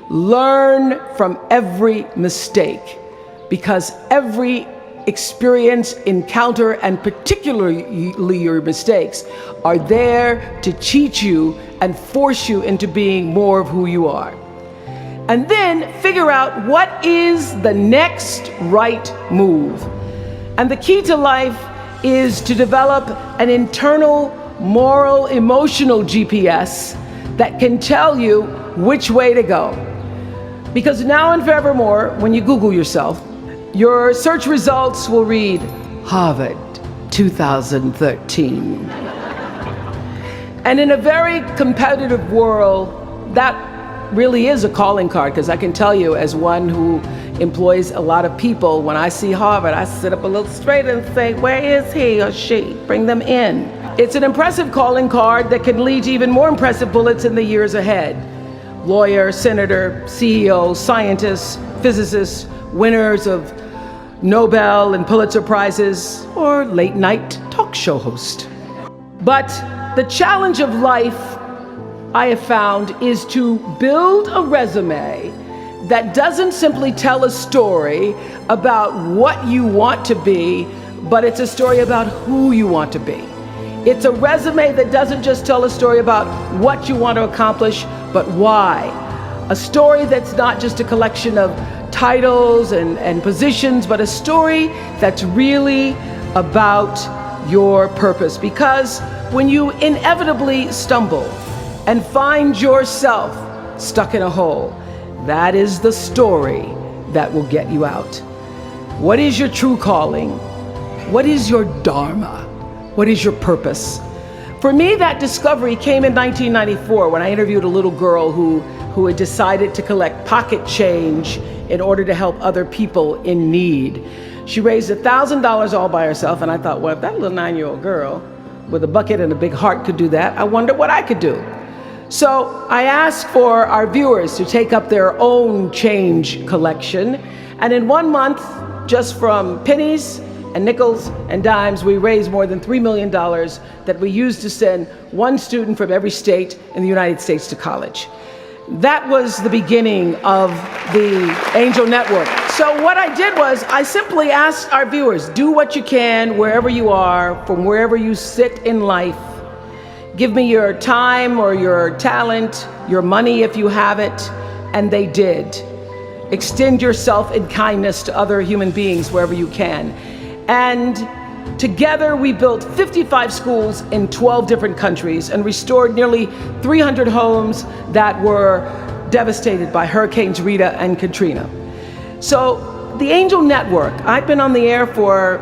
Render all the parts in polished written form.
Learn from every mistake, because every experience, encounter, and particularly your mistakes are there to teach you and force you into being more of who you are. And then figure out what is the next right move. And the key to life is to develop an internal, moral, emotional GPS that can tell you which way to go. Because now and forevermore, when you Google yourself, your search results will read Harvard 2013. And in a very competitive world, that really is a calling card, because I can tell you, as one who employs a lot of people, when I see Harvard, I sit up a little straight and say, where is he or she? Bring them in. It's an impressive calling card that can lead to even more impressive bullets in the years ahead. Lawyer, senator, CEO, scientists, physicists, winners of Nobel and Pulitzer Prizes, or late night talk show host. But the challenge of life, I have found, is to build a resume that doesn't simply tell a story about what you want to be, but it's a story about who you want to be. It's a resume that doesn't just tell a story about what you want to accomplish, but why. A story that's not just a collection of titles and positions, but a story that's really about your purpose. Because when you inevitably stumble and find yourself stuck in a hole, that is the story that will get you out. What is your true calling? What is your dharma? What is your purpose? For me, that discovery came in 1994 when I interviewed a little girl who had decided to collect pocket change in order to help other people in need. She raised $1,000 all by herself, and I thought, well, if that little 9-year-old girl with a bucket and a big heart could do that, I wonder what I could do. So I asked for our viewers to take up their own change collection, and in 1 month, just from pennies and nickels and dimes, we raised more than $3 million that we used to send one student from every state in the United States to college. That was the beginning of the Angel Network. So what I did was I simply asked our viewers, do what you can wherever you are, from wherever you sit in life. Give me your time or your talent, your money if you have it, and they did. Extend yourself in kindness to other human beings wherever you can. And together we built 55 schools in 12 different countries and restored nearly 300 homes that were devastated by Hurricanes Rita and Katrina. So the Angel Network, I've been on the air for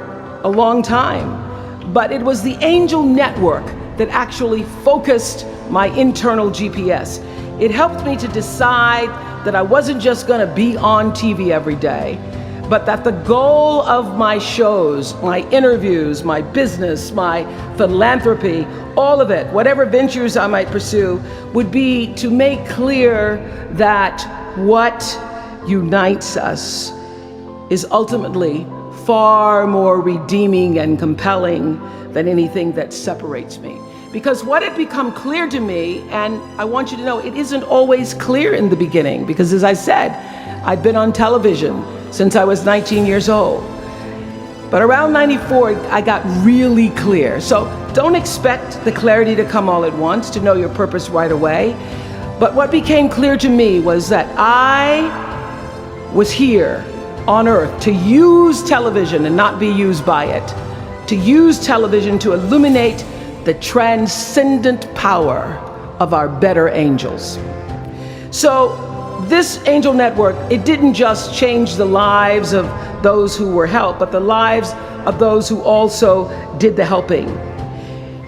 a long time, but it was the Angel Network that actually focused my internal GPS. It helped me to decide that I wasn't just gonna be on TV every day, but that the goal of my shows, my interviews, my business, my philanthropy, all of it, whatever ventures I might pursue, would be to make clear that what unites us is ultimately far more redeeming and compelling than anything that separates me. Because what had become clear to me, and I want you to know, it isn't always clear in the beginning, because as I said, I'd been on television since I was 19 years old. But around 94, I got really clear. So don't expect the clarity to come all at once, to know your purpose right away. But what became clear to me was that I was here on earth to use television and not be used by it. To use television to illuminate the transcendent power of our better angels. So this Angel Network, it didn't just change the lives of those who were helped, but the lives of those who also did the helping.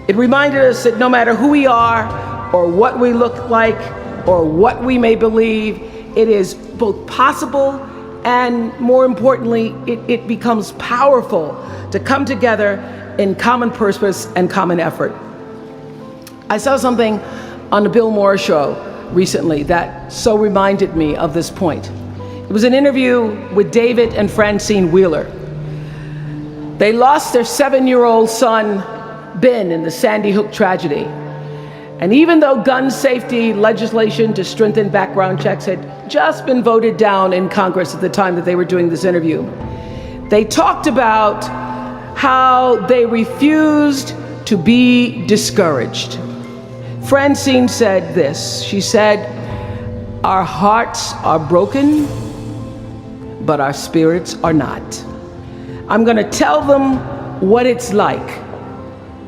It reminded us that no matter who we are, or what we look like, or what we may believe, it is both possible and, more importantly, it becomes powerful to come together in common purpose and common effort. I saw something on the Bill Maher show recently that so reminded me of this point. It was an interview with David and Francine Wheeler. They lost their 7-year-old son, Ben, in the Sandy Hook tragedy. And even though gun safety legislation to strengthen background checks had just been voted down in Congress at the time that they were doing this interview, they talked about how they refused to be discouraged. Francine said this. She said, "Our hearts are broken, but our spirits are not." I'm going to tell them what it's like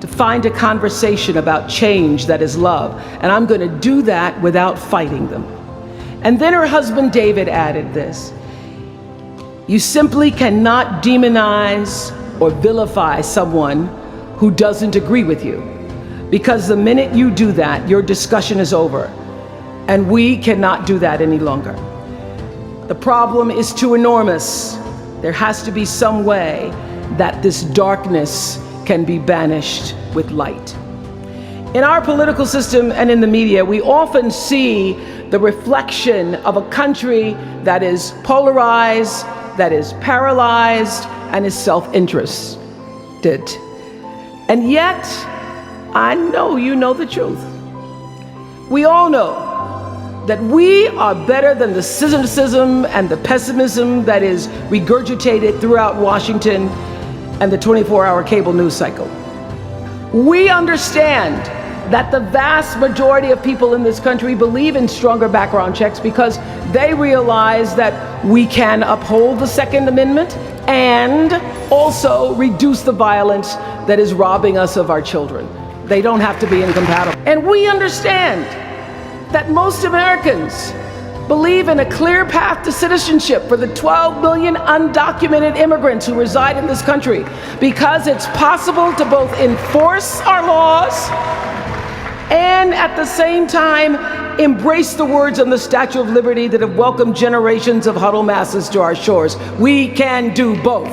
to find a conversation about change that is love, and I'm going to do that without fighting them. And then her husband David added this: "You simply cannot demonize or vilify someone who doesn't agree with you, because the minute you do that, your discussion is over, and we cannot do that any longer. The problem is too enormous. There has to be some way that this darkness can be banished with light." In our political system and in the media, we often see the reflection of a country that is polarized, that is paralyzed, and is self-interested. And yet, I know you know the truth. We all know that we are better than the cynicism and the pessimism that is regurgitated throughout Washington and the 24-hour cable news cycle. We understand that the vast majority of people in this country believe in stronger background checks because they realize that we can uphold the Second Amendment and also reduce the violence that is robbing us of our children. They don't have to be incompatible. And we understand that most Americans believe in a clear path to citizenship for the 12 million undocumented immigrants who reside in this country, because it's possible to both enforce our laws and at the same time embrace the words on the Statue of Liberty that have welcomed generations of huddled masses to our shores. We can do both.